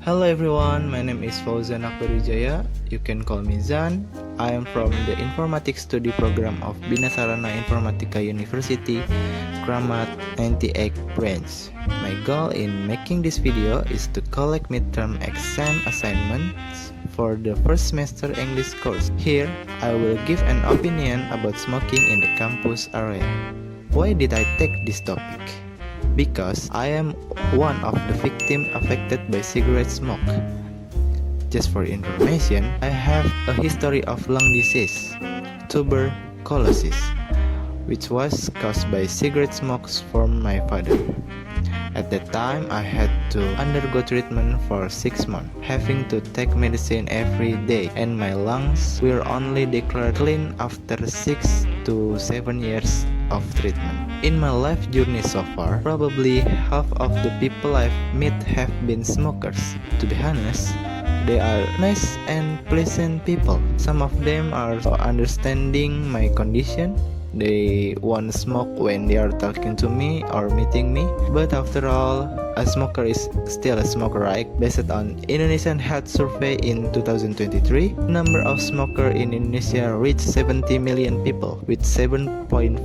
Hello everyone, my name is Fauzan Akbar Wijaya. You can call me Zan. I am from the Informatics Study Program of Bina Sarana Informatika University, Kramat 98 branch. My goal in making this video is to collect midterm exam assignments for the first semester English course. Here, I will give an opinion about smoking in the campus area. Why did I take this topic? Because I am one of the victims affected by cigarette smoke. Just for information, I have a history of lung disease, tuberculosis, which was caused by cigarette smokes from my father. At that time, I had to undergo treatment for 6 months, having to take medicine every day, and my lungs were only declared clean after 6 to 7 years of treatment. In my life journey so far, probably half of the people I've met have been smokers. To be honest, they are nice and pleasant people. Some of them are understanding my condition. They won't smoke when they are talking to me or meeting me. But after all, a smoker is still a smoker, right? Based on Indonesian Health Survey in 2023, number of smokers in Indonesia reached 70 million people, with 7.4%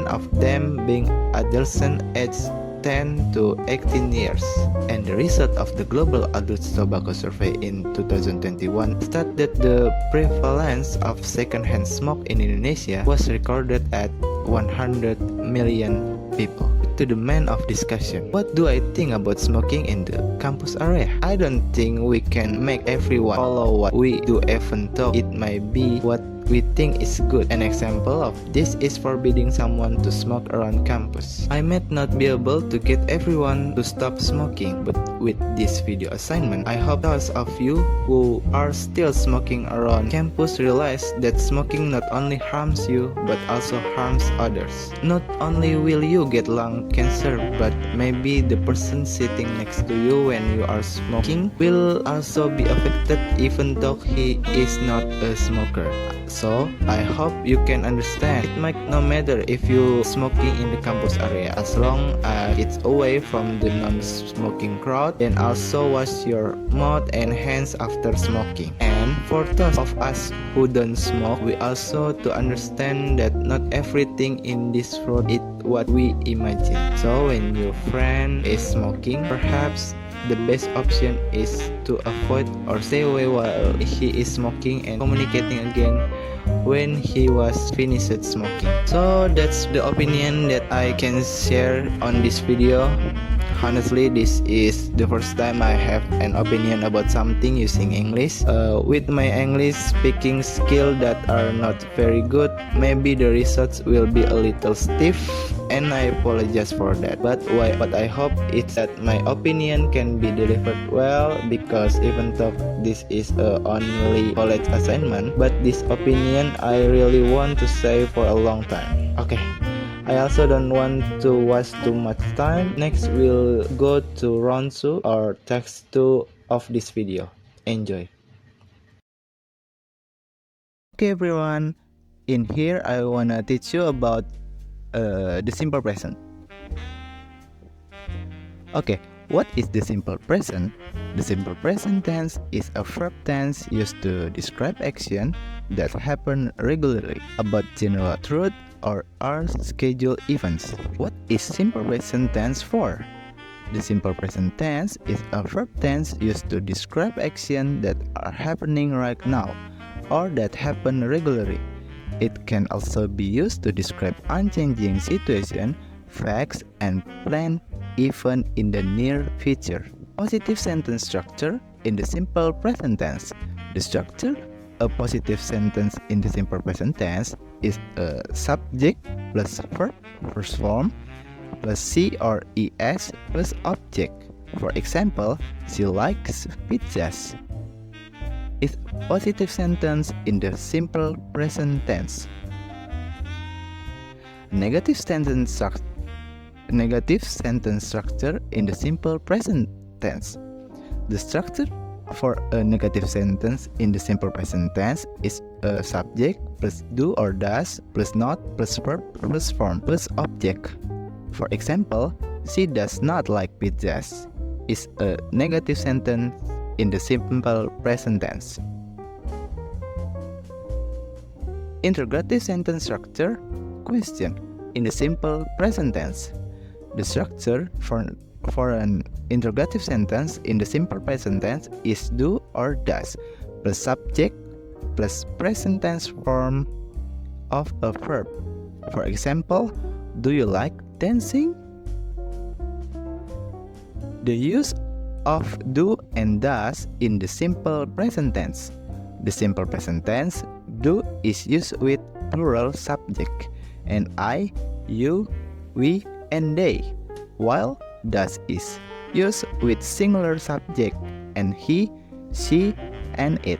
of them being adolescent aged 10 to 18 years. And the result of the Global Adult Tobacco Survey in 2021 stated that the prevalence of secondhand smoke in Indonesia was recorded at 100 million people. To the main of discussion, what do I think about smoking in the campus area? I don't think we can make everyone follow what we do, even though it might be what we think is good. An example of this is forbidding someone to smoke around campus. I might not be able to get everyone to stop smoking, but with this video assignment, I hope those of you who are still smoking around campus realize that smoking not only harms you, but also harms others. Not only will you get lung cancer, but maybe the person sitting next to you when you are smoking will also be affected even though he is not a smoker. So, I hope you can understand. It might no matter if you smoking in the campus area, as long as it's away from the non-smoking crowd, and also wash your mouth and hands after smoking. And for those of us who don't smoke, we also to understand that not everything in this world is what we imagine. So when your friend is smoking, perhaps the best option is to avoid or stay away while he is smoking and communicating again when he was finished smoking. So that's the opinion that I can share on this video. Honestly, this is the first time I have an opinion about something using English. With my English speaking skill that are not very good, maybe the results will be a little stiff, and I apologize for that. But what I hope is that my opinion can be delivered well, because even though this is only college assignment, but this opinion I really want to say for a long time. Okay. I also don't want to waste too much time. Next, we'll go to round 2 or text 2 of this video. Enjoy. Okay everyone, in here I wanna teach you about the simple present. Okay, what is the simple present? The simple present tense is a verb tense used to describe action that happen regularly about general truth or are scheduled events. What is simple present tense for? The simple present tense is a verb tense used to describe action that are happening right now or that happen regularly. It can also be used to describe unchanging situation, facts, and plan even in the near future. Positive sentence structure in the simple present tense. The structure a positive sentence in the simple present tense is a subject plus verb first form plus C or ES plus object. For example, she likes pizzas. Is a positive sentence in the simple present tense. Negative sentence structure in the simple present tense. The structure for a negative sentence in the simple present tense is a subject plus do or does plus not plus verb plus form plus object. For example, she does not like pizzas. is a negative sentence in the simple present tense. Interrogative sentence structure. Question in the simple present tense. The structure for an interrogative sentence in the simple present tense is do or does plus subject plus present tense form of a verb. For example, do you like dancing? The use of do and does in the simple present tense. The simple present tense, do is used with plural subject and I, you, we, and they, while does is used with singular subject and he, she, and it.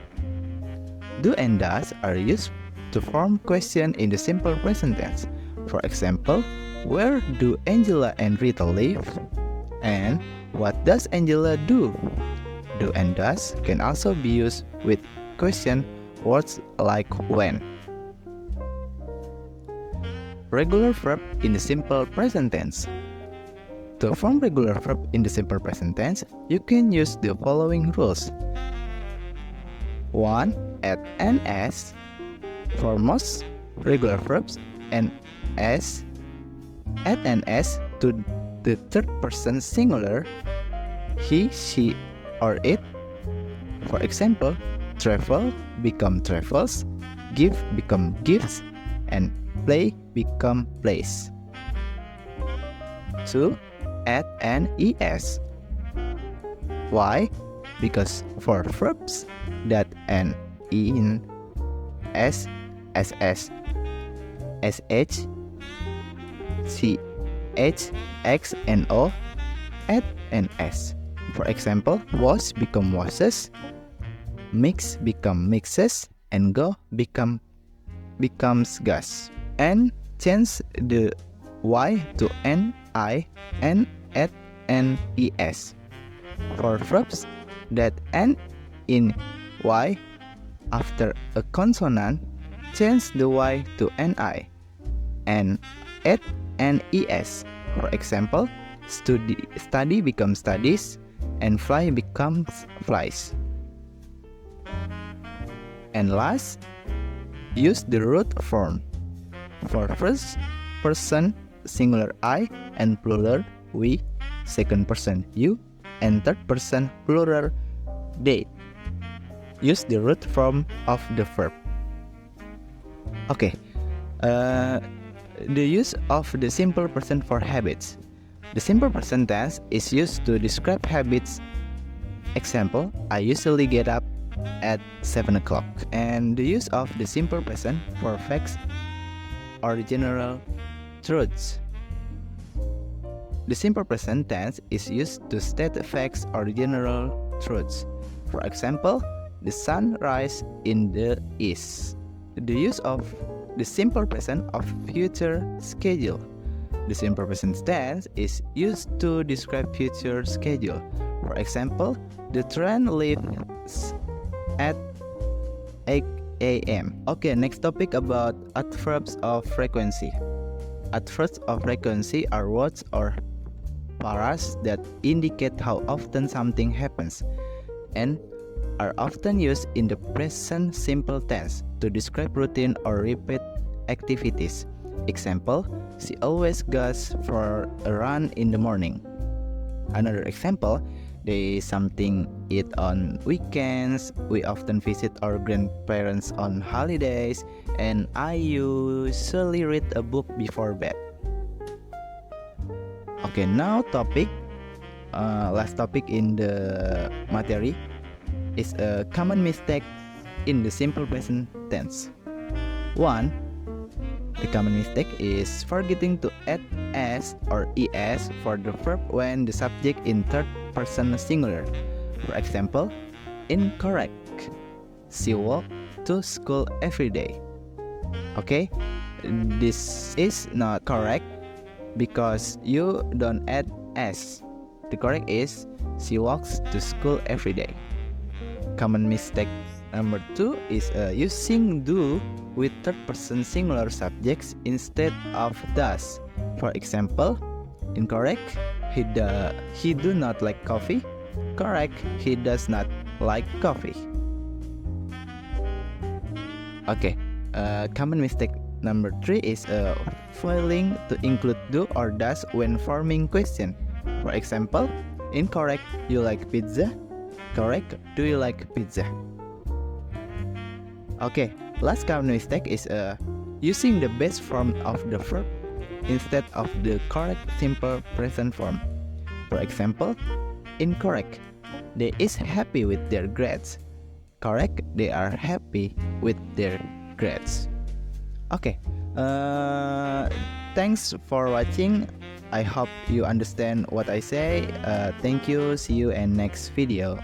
Do and does are used to form question in the simple present tense. For example, where do Angela and Rita live? And what does Angela do? Do and does can also be used with question words like when. Regular verb in the simple present tense. To form regular verb in the simple present tense, you can use the following rules. 1. Add ns for most regular verbs and s. Add ns to the third person singular, he, she, or it. For example, travel become travels, give become gives, and play become plays. 2. Add an es. Why? Because for verbs that end in s, ss, sh, ch, x, and o, add an s. For example, was become washes, mix become mixes, and go becomes goes. And change the y to ni and add an es. For verbs that end in y after a consonant, change the y to ni and add an es. For example, study becomes studies and fly becomes flies. And last, use the root form. For first person singular I and plural we, second person you, and third person plural they. Use the root form of the verb. Okay, the use of the simple present for habits. The simple present tense is used to describe habits. Example, I usually get up at 7 o'clock. And the use of the simple present for facts or general truths. The simple present tense is used to state facts or general truths. For example, the sun rises in the east. The use of the simple present of future schedule. The simple present tense is used to describe future schedule. For example, the train leaves at 8 a.m. Okay, next topic about adverbs of frequency. Adverbs of frequency are words or phrases that indicate how often something happens and are often used in the present simple tense to describe routine or repeat activities. Example, she always goes for a run in the morning. Another example, they something eat on weekends, we often visit our grandparents on holidays, and I usually read a book before bed. Okay, now last topic in the material is a common mistake in the simple present tense. 1. The common mistake is forgetting to add s or es for the verb when the subject in third person singular. For example, incorrect. She walks to school every day. Okay, this is not correct because you don't add s. The correct is she walks to school every day. Common mistake number 2 is using do with third person singular subjects instead of does. For example, incorrect. He do not like coffee. Correct. He does not like coffee. Okay. Common mistake number 3 is failing to include do or does when forming question. For example, incorrect. You like pizza? Correct. Do you like pizza? Okay. Last common mistake is using the base form of the verb instead of the correct simple present form. For example, incorrect. They is happy with their grades. Correct. They are happy with their grades. Okay. Thanks for watching. I hope you understand what I say. Thank you. See you in next video.